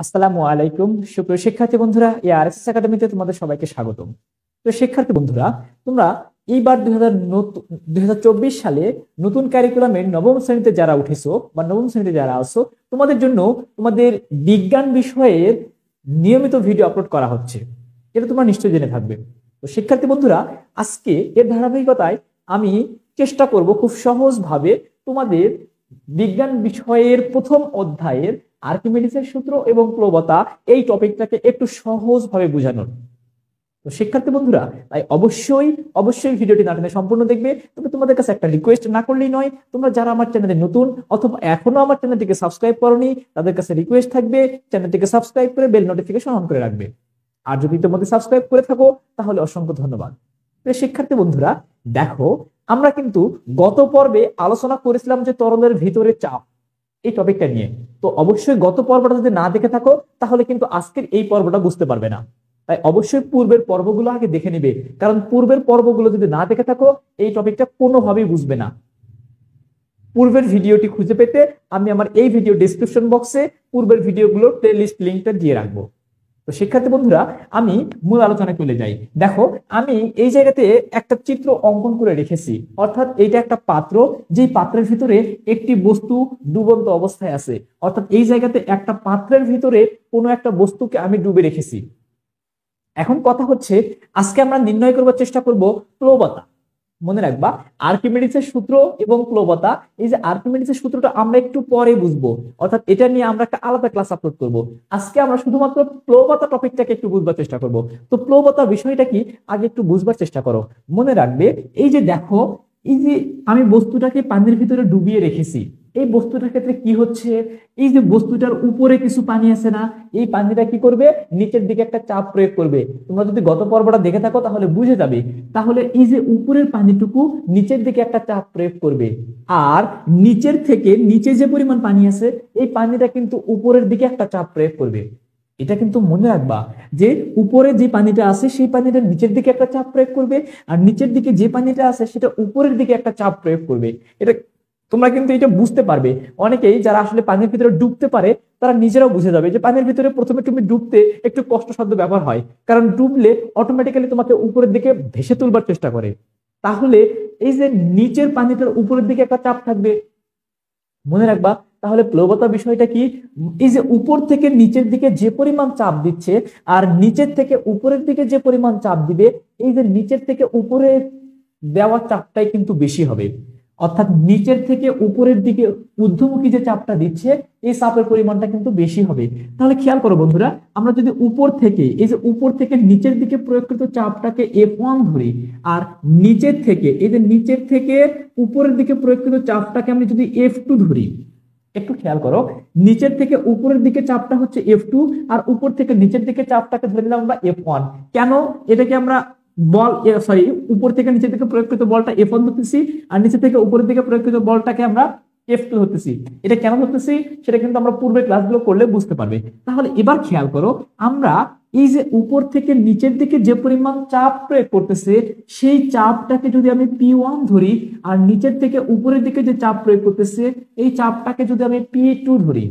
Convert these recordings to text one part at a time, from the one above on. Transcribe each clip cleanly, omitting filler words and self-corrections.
আসসালামু আলাইকুম সুপ্রিয় শিক্ষার্থী বন্ধুরা, এই আরএসএস একাডেমিতে তোমাদের সবাইকে স্বাগতম। তো শিক্ষার্থী বন্ধুরা, তোমরা এইবার 2024 সালে নতুন ক্যারিকুলামের নবম শ্রেণীতে যারা উঠেছো বা নবম শ্রেণীতে যারা আছো, তোমাদের জন্য তোমাদের বিজ্ঞান বিষয়ের নিয়মিত ভিডিও আপলোড করা হচ্ছে, এটা তোমরা নিশ্চয়ই জেনে থাকবে। তো শিক্ষার্থী বন্ধুরা, আজকে এর ধারাবাহিকতায় আমি চেষ্টা করব খুব সহজভাবে তোমাদের বিজ্ঞান বিষয়ের প্রথম অধ্যায়ের আর্কিমিডিসের সূত্র এবং প্লবতা এই টপিকটাকে একটু সহজভাবে বোঝানোর। তো শিক্ষার্থী বন্ধুরা, তাই অবশ্যই অবশ্যই ভিডিওটি না টেনে সম্পূর্ণ দেখবে। তবে তোমাদের কাছে একটা রিকোয়েস্ট না করলেই নয়, তোমরা যারা আমার চ্যানেলে নতুন অথবা এখনো আমার চ্যানেলটিকে সাবস্ক্রাইব করোনি, তাদের কাছে রিকোয়েস্ট থাকবে চ্যানেলটিকে সাবস্ক্রাইব করে বেল নোটিফিকেশন অন করে রাখবে। আর যদি তোমাদের সাবস্ক্রাইব করে থাকো তাহলে অসংখ্য ধন্যবাদ। শিক্ষার্থী বন্ধুরা, দেখো, আমরা কিন্তু গত পর্বে আলোচনা করেছিলাম যে তরলের ভিতরে চাপ, এই টপিকটা নিয়ে। তো অবশ্যই গত পর্বটা যদি না দেখে থাকো তাহলে কিন্তু আজকের এই পর্বটা বুঝতে পারবে না। তাই অবশ্যই পূর্বের পর্বগুলো আগে দেখে নিবে, কারণ পূর্বের পর্বগুলো যদি না দেখে থাকো এই টপিকটা কোনোভাবেই বুঝবে না। পূর্বের ভিডিওটি খুঁজে পেতে আমি আমার এই ভিডিও ডেসক্রিপশন বক্সে পূর্বের ভিডিওগুলোর প্লেলিস্ট লিঙ্কটা দিয়ে রাখবো। তো শিক্ষার্থী বন্ধুরা, আমি মূল আলোচনায় চলে যাই। দেখো, আমি এই জায়গাতে একটা চিত্র অঙ্কন করে রেখেছি, অর্থাৎ এইটা একটা পাত্র, যেই পাত্রের ভিতরে একটি বস্তু ডুবন্ত অবস্থায় আছে। অর্থাৎ এই জায়গাতে একটা পাত্রের ভিতরে কোনো একটা বস্তুকে আমি ডুবে রেখেছি। এখন কথা হচ্ছে, আজকে আমরা নির্ণয় করবার চেষ্টা করব প্লবতা। মনে রাখবা, আর্কিমিডিসের সূত্র এবং প্লবতা, এই যে আর্কিমিডিসের সূত্রটা আমরা একটু পরে বুঝবো, অর্থাৎ এটা নিয়ে আমরা একটা আলাদা ক্লাস আপলোড করব। আজকে আমরা শুধুমাত্র প্লবতা টপিকটাকে একটু বুঝবার চেষ্টা করব। তো প্লবতা বিষয়টা কি আগে একটু বুঝবার চেষ্টা করো। মনে রাখবে, এই যে দেখো, এই যে আমি বস্তুটাকে পানির ভিতরে ডুবিয়ে রেখেছি, এই বস্তুটার ক্ষেত্রে কি হচ্ছে, এই যে বস্তুটার উপরে কিছু পানি আছে না, এই পানিটা কি করবে, নিচের দিকে একটা চাপ প্রয়োগ করবে। তোমরা যদি গত পর্বটা দেখে থাকো তাহলে বুঝে যাবে। তাহলে এই যে উপরের পানিটুকু নিচের দিকে একটা চাপ প্রয়োগ করবে, আর নিচের থেকে নিচে যে পরিমাণ পানি আছে এই পানিটা কিন্তু উপরের দিকে একটা চাপ প্রয়োগ করবে। এটা কিন্তু মনে রাখবা যে উপরে যে পানিটা আছে সেই পানিটা নিচের দিকে একটা চাপ প্রয়োগ করবে, আর নিচের দিকে যে পানিটা আছে সেটা উপরের দিকে একটা চাপ প্রয়োগ করবে। এটা তোমরা কিন্তু এটা বুঝতে পারবে। অনেকেই যারা আসলে পানির ভিতরে ডুবতে পারে তারা নিজেরাও বুঝে যাবে যে পানির ভিতরে প্রথমে তুমি ডুবতে একটু কষ্টসাধ্য ব্যাপার হয়, কারণ ডুবলে অটোমেটিক্যালি তোমাকে উপরের দিকে ভেসে তুলবার চেষ্টা করে। তাহলে এই যে নিচের পানিটার উপরের দিকে একটা চাপ থাকবে, মনে রাখবা। তাহলে প্লবতা বিষয়টা কি, এই যে উপর থেকে নিচের দিকে যে পরিমাণ চাপ দিচ্ছে আর নিচের থেকে উপরের দিকে যে পরিমাণ চাপ দিবে, এই যে নিচের থেকে উপরে দেওয়া চাপটাই কিন্তু বেশি হবে। অর্থাৎ নিচের থেকে উপরের দিকে ঊর্ধ্বমুখী যে চাপটা দিচ্ছে এই চাপের পরিমাণটা কিন্তু বেশি হবে। তাহলে খেয়াল করো বন্ধুরা, আমরা যদি উপর থেকে এই যে উপর থেকে নিচের দিকে প্রয়োগকৃত চাপটাকে F1 ধরি, আর নিচের থেকে এই যে নিচের থেকে উপরের দিকে প্রয়োগকৃত চাপটাকে আমি যদি F2 ধরি, একটু খেয়াল করো, নিচের থেকে উপরের দিকে চাপটা হচ্ছে F2, আর উপর থেকে নিচের দিকে চাপটাকে ধরে নিলাম আমরা F1। কেন এটাকে আমরা বল, সরি, উপর থেকে নিচের দিকে প্রয়োগকৃত বলটা F1 ধরতেছি, আর নিচে থেকে উপরের দিকে প্রয়োগকৃত বলটাকে আমরা F2 ধরতেছি? এটা কেন ধরতেছি সেটা কিন্তু আমরা পূর্বের ক্লাসগুলো করলে বুঝতে পারবে। তাহলে এবার খেয়াল করো, আমরা এই যে উপর থেকে নিচের দিকে যে পরিমাণ চাপ প্রয়োগ করতেছে সেই চাপটাকে যদি আমি P1 ধরি, আর নিচের থেকে উপরের দিকে যে চাপ প্রয়োগ করতেছে এই চাপটাকে যদি আমি P2 ধরি,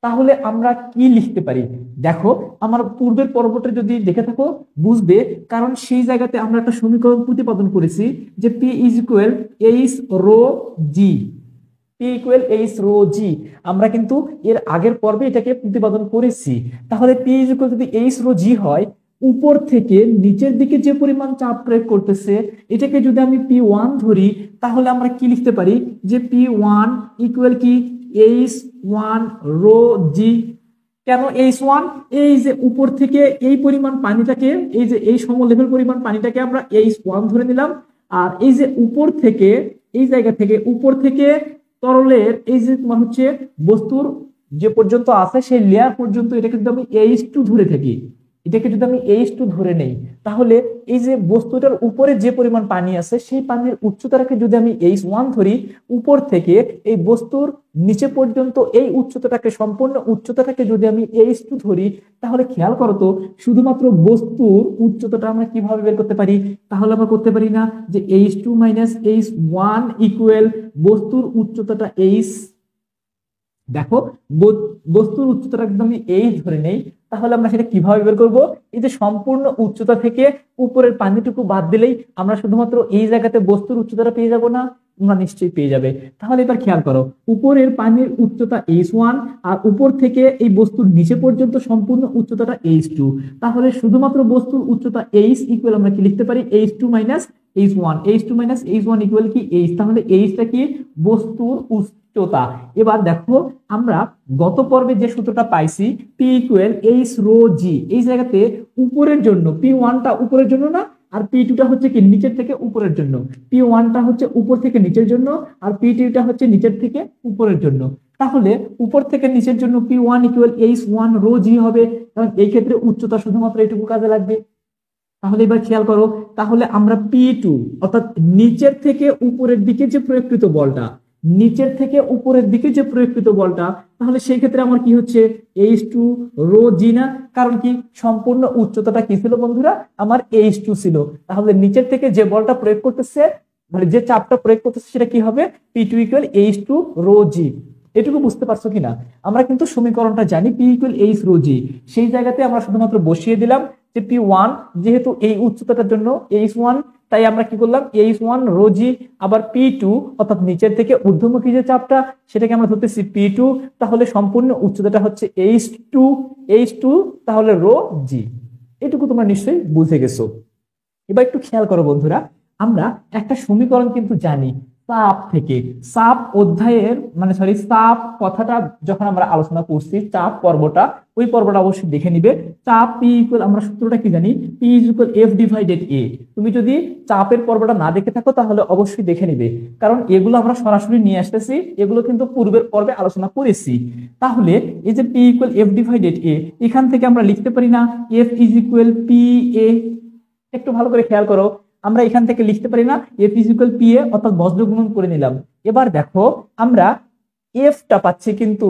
তাহলে আমরা কি লিখতে পারি? দেখো, আমার পূর্বের পর্বটা যদি দেখে থাকো বুঝবে, কারণ সেই জায়গাতে আমরা একটা সমীকরণ প্রতিপাদন করেছি যে P is equal H rho G. P equal H rho G, আমরা কিন্তু এর আগের পর্বে এটাকে প্রতিপাদন করেছি। তাহলে P ইজ ইকুয়াল যদি এইচ রো জি হয়, উপর থেকে নিচের দিকে যে পরিমাণ চাপ প্রয়োগ করতেছে এটাকে যদি আমি P1 ধরি, তাহলে আমরা কি লিখতে পারি যে P1 ইকুয়াল কি H1 রো জি। কেন H1? এই যে উপর থেকে এই পরিমাণ পানিটাকে, এই যে এই সমলেভেল পরিমাণ পানিটাকে আমরা H1 ধরে নিলাম, আর এই যে উপর থেকে এই জায়গা থেকে উপর থেকে তরলের এই যে তোমার হচ্ছে বস্তুর যে পর্যন্ত আছে সেই লেয়ার পর্যন্ত এটাকে যদি আমি H2 ধরে থাকি, এটাকে যদি আমি H2 ধরে নেই, তাহলে এই যে বস্তুটার উপরে যে পরিমাণ পানি আছে সেই পানির উচ্চতাটাকে যদি আমি H1 ধরি, উপর থেকে এই বস্তুর নিচে পর্যন্ত এই উচ্চতাটাকে, সম্পূর্ণ উচ্চতাটাকে যদি আমি H2 ধরি, তাহলে খেয়াল করো তো, শুধুমাত্র বস্তুর উচ্চতাটা আমরা কিভাবে বের করতে পারি? তাহলে আমরা করতে পারি না যে H2 মাইনাস H1 ইকুয়াল বস্তুর উচ্চতাটা H, দেখো, বস্তুর উচ্চতাটা যদি আমি এইচ ধরে নেই, তাহলে আমরা সেটা কিভাবে বের করব? এই যে সম্পূর্ণ উচ্চতা থেকে উপরের পানিটুকু বাদ দিলেই আমরা শুধুমাত্র এই জায়গাতে বস্তুর উচ্চতাটা পেয়ে যাব না? তোমরা নিশ্চয়ই পেয়ে যাবে। তাহলে এবার খেয়াল করো, উপরের পানির উচ্চতা H1, আর উপর থেকে এই বস্তুর নিচে পর্যন্ত সম্পূর্ণ উচ্চতাটা H2। তাহলে শুধুমাত্র বস্তুর উচ্চতা H ইকুয়াল আমরা কি লিখতে পারি? H2 minus H1, H2 minus H1 equal কি H। তাহলে Hটা কি? বস্তুর উচ্চতা। এবার দেখো, আমরা গত পর্বে যে সূত্রটা পাইছি, P equal H rho G, এই জায়গাতে উপরের জন্য P1টা উপরের জন্য না, আর P2টা হচ্ছে কি নিচের থেকে উপরের জন্য। P1টা হচ্ছে উপর থেকে নিচের জন্য, আর P2টা হচ্ছে নিচের থেকে উপরের জন্য। তাহলে উপর থেকে নিচের জন্য P1 ইকুয়াল H1 রো জি হবে, কারণ এই ক্ষেত্রে উচ্চতা শুধুমাত্র এটুকু কাজে লাগবে। তাহলে এবার খেয়াল করো, তাহলে আমরা P2 অর্থাৎ নিচের থেকে উপরের দিকে যে প্রয়োগকৃত বলটা, নিচের থেকে উপরের দিকে যে প্রয়োগকৃত বলটা, তাহলে সেই ক্ষেত্রে আমার কি হচ্ছে? H2 রো জি না? কারণ কি সম্পূর্ণ উচ্চতাটা কি ছিল বন্ধুরা? আমার H2 ছিল। তাহলে নিচের থেকে যে বলটা প্রয়োগ করতেছে, মানে যে চাপটা প্রয়োগ করতেছে, সেটা কি হবে? P2 ইকুয়াল H2 রো জি। এটুকু বুঝতে পারছো কিনা? আমরা কিন্তু সমীকরণটা জানি, P ইকুয়াল H রো জি। সেই জায়গাতে আমরা শুধুমাত্র বসিয়ে দিলাম যে P1 যেহেতু এই উচ্চতাটার জন্য H1, তাই আমরা কি করলাম? H1 রো জি। আবার P2 অর্থাৎ নিচের থেকে ঊর্ধ্বমুখী যে চাপটা, সেটাকে আমরা ধরতেছি P2। তাহলে সম্পূর্ণ উচ্চতাটা হচ্ছে H2 তাহলে রো জি। এটুকু তোমরা নিশ্চয়ই বুঝে গেছো। এবার একটু খেয়াল করো বন্ধুরা, আমরা একটা সমীকরণ কিন্তু জানি চাপ থেকে। চাপ অধ্যায়ের মানে সরি চাপ কথাটা যখন আমরা আলোচনা করছি, চাপ পর্বটা, ওই পর্বটা অবশ্যই দেখে নিবে। চাপ পি ইকুয়াল, আমরা সূত্রটা কি জানি? P is equal F divided A. তুমি যদি চাপের পর্বটা না দেখে থাকো তাহলে অবশ্যই দেখে নিবে, কারণ এগুলো আমরা সরাসরি নিয়ে আসতেছি, এগুলো কিন্তু পূর্বের পর্বে আলোচনা করেছি। তাহলে এই যে পি ইকুয়াল এফ ডিভাইডেড এ, এখান থেকে আমরা লিখতে পারি না F is equal P A? একটু ভালো করে খেয়াল করো, আমরা এখান থেকে লিখতে পারি না F is equal P A, অর্থাৎ বজ্র গুণন করে নিলাম। এবার দেখো, আমরা এফটা পাচ্ছি, কিন্তু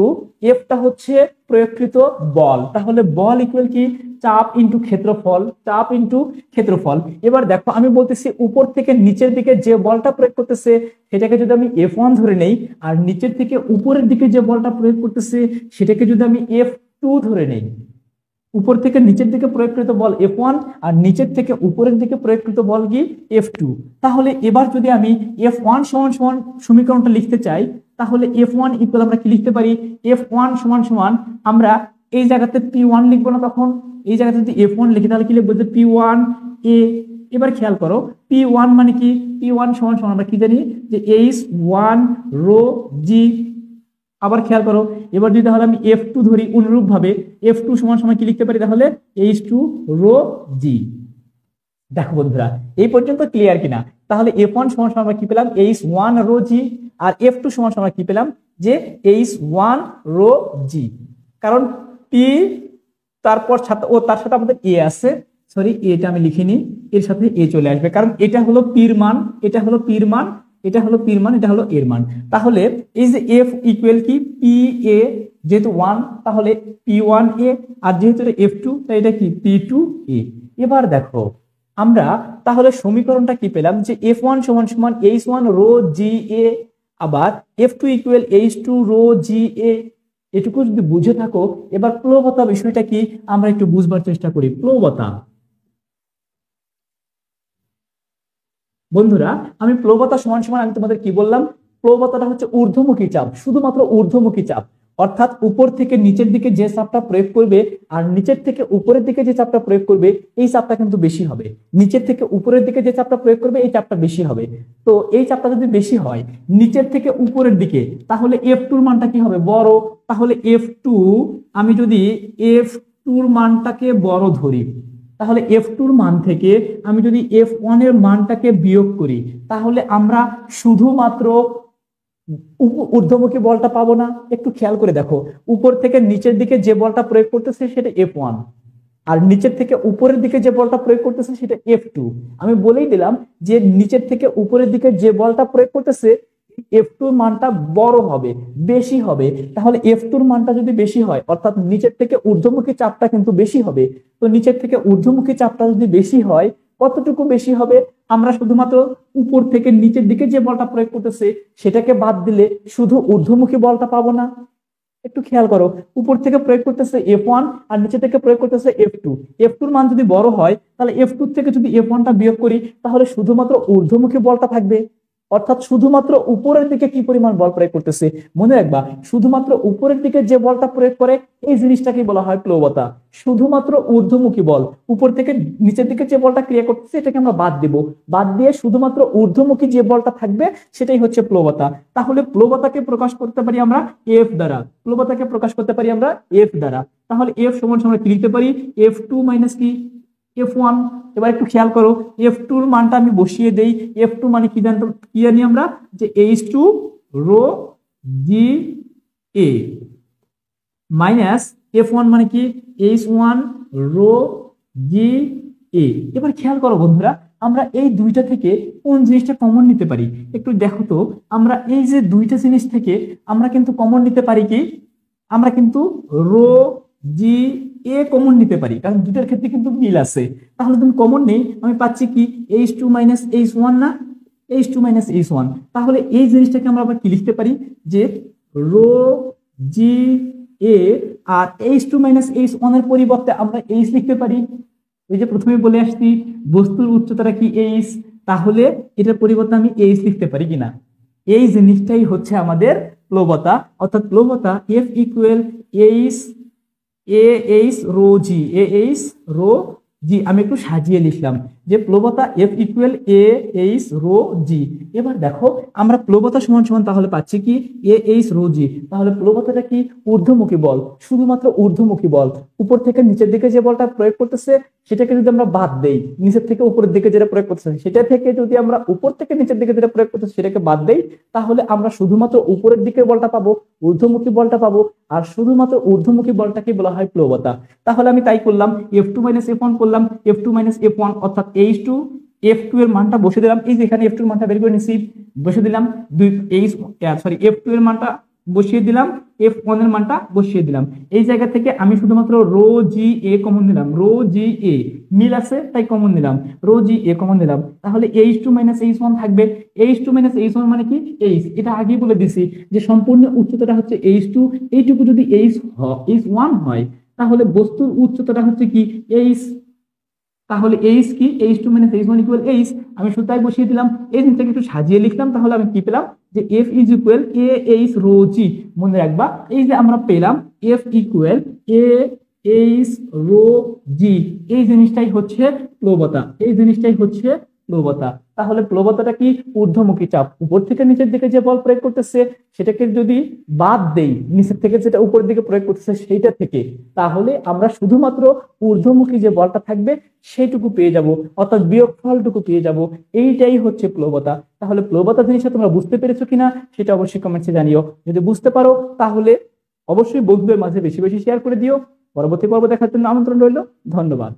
এফটা হচ্ছে প্রয়োগকৃত বল। তাহলে বল ইকুয়াল কি? চাপ ইনটু ক্ষেত্রফল, চাপ ইনটু ক্ষেত্রফল। এবার দেখো, আমি বলতেছি উপর থেকে নিচের দিকে যে বলটা প্রয়োগ করতেছে, সেটাকে যদি আমি F1 ধরে নেই, আর নিচের থেকে উপরের দিকে যে বলটা প্রয়োগ করতেছে, সেটাকে যদি আমি F2 ধরে নেই। উপর থেকে নিচের দিকে প্রয়োগকৃত বল F1, আর নিচের থেকে উপরের দিকে প্রয়োগকৃত বল কি? F2। তাহলে এবার যদি আমি F1 সমান সমান সমীকরণটা লিখতে চাই, তাহলে F1 ইকুয়াল আমরা কি লিখতে পারি? F1 সমান সমান আমরা এই জায়গাতে P1 লিখবো না, তখন এই জায়গাতে যদি F1 লিখি তাহলে কি লিখবো? যে P1 A। এবার খেয়াল করো, P1 মানে কি? P1 সমান সমান আমরা কি জানি? যে H1 রো জি। আবার খেয়াল করো, এবার যদি তাহলে আমি F2 ধরি, অনুরূপ ভাবে F2 সমান সমান কি লিখতে পারি? তাহলে H2 রো জি। দেখো বন্ধুরা, এই পর্যন্ত ক্লিয়ার কিনা? তাহলে F1 সমান সমান আমরা কি পেলাম? H1 রো জি। আর F2 সমান সমান কি পেলাম? যে H1 রো জি। কারণ P তারপর তার সাথে আমাদের A আছে, সরি এটা আমি লিখিনি, এর সাথে A চলে আসবে, কারণ এটা হলো পির মান, এটা হলো পির মান, এটা হলো পির মান, এটা হলো এর মান। তাহলে এই যে F ইকুয়াল কি? পি এ, যেহেতু 1 তাহলে P1 A, আর যেহেতু এটা F2 তাই এটা কি? P2 A। এবার দেখো, আমরা তাহলে সমীকরণটা কি পেলাম? যে F1 সমান সমান H1 রো জি এ, আবার F2 equal H2 rho G এ। এটুকু যদি বুঝে থাকো, এবার প্লবতা বিষয়টা কি আমরা একটু বুঝবার চেষ্টা করি। প্লবতা বন্ধুরা, আমি প্লবতা সমান সমান আমি তোমাদের কি বললাম? প্লবতাটা হচ্ছে ঊর্ধ্বমুখী চাপ, শুধুমাত্র ঊর্ধ্বমুখী চাপ, অর্থাৎ উপর থেকে নিচের দিকে যে চাপটা প্রয়োগ করবে আর নিচের থেকে উপরের দিকে যে চাপটা প্রয়োগ করবে, এই চাপটা কিন্তু বেশি হবে। নিচের থেকে উপরের দিকে যে চাপটা প্রয়োগ করবে, এই চাপটা বেশি হবে। তো এই চাপটা যদি বেশি হয় নিচের থেকে উপরের দিকে, তাহলে F2 মানটা কি হবে? বড়। তাহলে F2, আমি যদি F2 মানটাকে বড় ধরি, তাহলে F2 মান থেকে আমি যদি F1 এর মানটাকে বিয়োগ করি, তাহলে আমরা শুধুমাত্র ঊর্ধ্বমুখী বলটা পাবো না। একটু খেয়াল করে দেখো, উপর থেকে নিচের দিকে যে বলটা প্রয়োগ করতেছে সেটা F1, আর নিচের থেকে উপরের দিকে যে বলটা প্রয়োগ করতেছে সেটা F2। আমি বলেই দিলাম যে নিচের থেকে উপরের দিকে যে বলটা প্রয়োগ করতেছে, F2 মানটা বড় হবে, বেশি হবে। তাহলে F2 মানটা যদি বেশি হয়, অর্থাৎ নিচের থেকে ঊর্ধ্বমুখী চাপটা কিন্তু বেশি হবে। তো নিচের থেকে ঊর্ধ্বমুখী চাপটা যদি বেশি হয়, কতটুকু বেশি হবে? আমরা শুধুমাত্র উপর থেকে নিচের দিকে যে বলটা প্রয়োগ করতেছে সেটাকে বাদ দিলে শুধু ঊর্ধ্বমুখী বলটা পাবো না। একটু খেয়াল করো, উপর থেকে প্রয়োগ করতেছে F1 আর নিচে থেকে প্রয়োগ করতেছে F2। F2 এর মান যদি বড় হয় তাহলে F2 থেকে যদি F1টা বিয়োগ করি তাহলে শুধুমাত্র ঊর্ধ্বমুখী বলটা থাকবে, অর্থাৎ শুধুমাত্র উপরের দিকে কি পরিমাণ বল প্রয়োগ করতেছে। মনে রাখবা, শুধুমাত্র উপরের দিকে যে বলটা প্রয়োগ করে এই জিনিসটাকে বলা হয় প্লবতা। শুধুমাত্র ঊর্ধ্বমুখী বল, উপর থেকে নিচের দিকে যে বলটা ক্রিয়া করতেছে এটাকে আমরা বাদ দিব, বাদ দিয়ে শুধুমাত্র ঊর্ধ্বমুখী যে বলটা থাকবে সেটাই হচ্ছে প্লবতা। তাহলে প্লবতাকে প্রকাশ করতে পারি আমরা এফ দ্বারা, প্লবতাকে প্রকাশ করতে পারি আমরা এফ দ্বারা। তাহলে এফ সমান সমান কি লিখতে পারি, F2 মাইনাস কি F1। এবার একটু খেয়াল করো, F2 এর মানটা আমি বসিয়ে দেই। F2 মানে কি জানতাম, কি জানি আমরা, যে H2 রো জি এ মাইনাস F1 মানে কি H1 রো জি এ। এবার খেয়াল করো বন্ধুরা, আমরা এই দুইটা থেকে কোন জিনিসটা কমন নিতে পারি একটু দেখো তো। আমরা এই যে দুইটা জিনিস থেকে আমরা কিন্তু কমন নিতে পারি কি, আমরা কিন্তু রো জি এ কমন নিতে পারি, কারণ দুটার ক্ষেত্রে কিন্তু মিল আছে। তাহলে তুমি কমন নেই, আমি পাচ্ছি কি H2 মাইনাস H1 না, H2 মাইনাস H1। তাহলে এই জিনিসটাকে আমরা আবার কি লিখতে পারি, যে রো জি এ আর H2 মাইনাস H1 এর পরিবর্তে আমরা H লিখতে পারি। ওই যে প্রথমে বলে আসছি বস্তুর উচ্চতাটা কি H, তাহলে এটার পরিবর্তে আমি H লিখতে পারি কিনা। এই জিনিসটাই হচ্ছে আমাদের প্লবতা, অর্থাৎ প্লবতা F equal H A H rho G, A H rho G. আমি একটু সাজিয়ে লিখলাম যে প্লবতা F equal A H rho G. এবার দেখো আমরা প্লবতা সমান সমান তাহলে পাচ্ছি কি এ এইচ রো জি। তাহলে প্লবতাটা কি ঊর্ধ্বমুখী বল, শুধুমাত্র ঊর্ধ্বমুখী বল। উপর থেকে নিচের দিকে যে বলটা প্রয়োগ করতেছে সেটাকে যদি আমরা বাদ দেই, নিচের থেকে উপরের দিকে যেটা প্রয়োগ করতেছে সেটা থেকে যদি আমরা উপর থেকে নিচের দিকে যেটা প্রয়োগ করতেছে সেটাকে বাদ দেই, তাহলে আমরা শুধুমাত্র উপরের দিকের বলটা পাবো, ঊর্ধ্বমুখী বলটা পাবো। আর শুধুমাত্র ঊর্ধ্বমুখী বলটাকে বলা হয় প্লবতা। তাহলে আমি তাই করলাম, F2 মাইনাস F1 করলাম, F2 মাইনাস F1 অর্থাৎ H2, F2 এর মানটা বসে দিলাম, এই যে এখানে F2 এর মানটা বের করে নিছি, বসে দিলাম F2 এর মানটা বসিয়ে দিলাম, F1 এর মানটা বসিয়ে দিলাম। এই জায়গা থেকে আমি শুধুমাত্র রো জি এ কমন নিলাম, রো জি এ মিল আছে তাই কমন নিলাম, রো জি এ কমন নিলাম। তাহলে H2 মাইনাস H1 থাকবে। H2 মাইনাস H1 মানে কি H, এটা আগেই বলে দিছি যে সম্পূর্ণ উচ্চতাটা হচ্ছে H2, এইটুকু যদি H1 হয় তাহলে বস্তুর উচ্চতাটা হচ্ছে কি H। তাহলে H কি H2 minus H1 equal H। আমি শুধু তাই বসিয়ে দিলাম, এই জিনিসটাকে একটু সাজিয়ে লিখলাম, তাহলে আমি কি পেলাম যে F is equal A H rho G. মনে রাখবা এই যে আমরা পেলাম F equal A H rho G, এই জিনিসটাই হচ্ছে প্লবতা, এই জিনিসটাই হচ্ছে প্লবতা। তাহলে প্লবতাটা কি ঊর্ধ্বমুখী চাপ, উপর থেকে নিচের দিকে যে বল প্রয়োগ করতেছে সেটাকে যদি বাদ দেই, নিচের থেকে যেটা উপরের দিকে প্রয়োগ করতেছে সেইটা থেকে, তাহলে আমরা শুধুমাত্র ঊর্ধ্বমুখী যে বলটা থাকবে সেইটুকু পেয়ে যাব, অর্থাৎ বিয়োগফলটুকু পেয়ে যাব। এইটাই হচ্ছে প্লবতা। তাহলে প্লবতা জিনিসটা তোমরা বুঝতে পেরেছো কিনা সেটা অবশ্যই কমেন্টসে জানিও। যদি বুঝতে পারো তাহলে অবশ্যই বন্ধুদের মাঝে বেশি বেশি শেয়ার করে দিও। পরবর্তী পর্ব দেখার জন্য আমন্ত্রণ রইল। ধন্যবাদ।